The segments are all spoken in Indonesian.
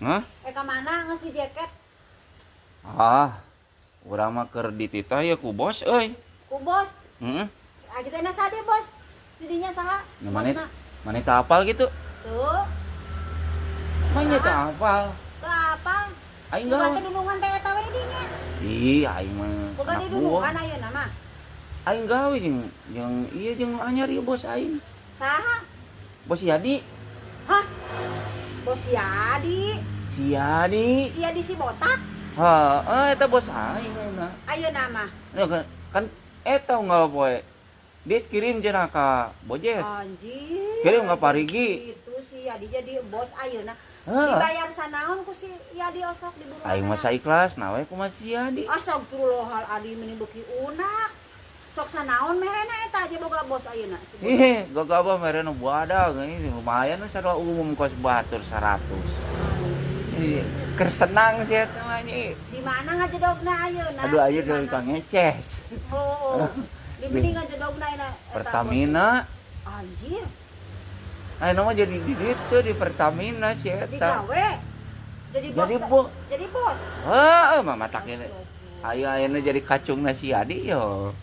Hah? Ka mana geus di jaket? Ah, urang mah keur dititah ya ku bos euy. Ku bos. Heeh. Ah kita na sade bos. Didinya saha? Ya Bosna. maneh teu hafal gitu. Tuh, Maneh teu hafal. kapal. Aing Si gawe. batu dudungan teh eta we didinya. Ih, aing mah Boga anak di buah. dudungan ayeuna mah. Aing gawe jeung ieu jeung anyar ieu bos aing. Saha? Bos Yadi. Hah? Bos Yadi. Si Yadi. Si Yadi si botak. Heeh, eta bos aing ayeuna. Ayeuna mah. Ya kan eta unggal poe. Dia kirim cenah ka Bojes. Anjir. Kirim ka Parigi. Itu si Yadi jadi bos ayeuna. Heeh. Dibayar sanaon ku si Yadi osok di buruan. Aing mah saikhlas na we kumaha si Yadi. Astagfirullahaladzim ini beuki unak. Sok sanaon merena eta aja boga bos ayeuna. Si bos. Ih, gagabah merena buadag ini lumayan we sarua umum kos batur 100. Ih, keur senang sih eta mah nyi. Di mana ngajedogna ayeuna? Aduh ayeuna Di deui mana? ka ngeces. Oh. Di mending ngajedogna eta. Pertamina. bos. Anjir, Ayeuna mah jadi di ditu di Pertamina si eta. digawe. Jadi bos. Jadi bos. Jadi bos. Heeh, mah matak ini. Ayo ayeuna jadi kacungna si Yadi yo.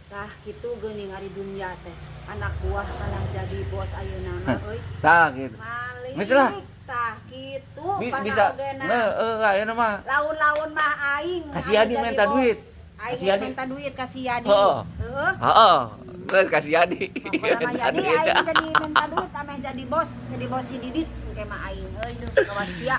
Tah kitu geuning ari dunya teh. Anak buah kalah jadi bos ayeuna mah euy. Tah gitu. Malik. Geus lah. Tah kitu Bisa. panaogena. Ayeuna mah Laun-laun mah aing. Kasih anu Yadi jadi minta bos. duit. Aing Kasih Yadi. minta duit kasih Yadi. Heeh. Heeh. Heeh. Terus kasih Yadi. Pokoknya mah Minta Yadi duit, aing dah. jadi minta duit ameh jadi bos si Didit engke mah aing euy tuh kawas sia.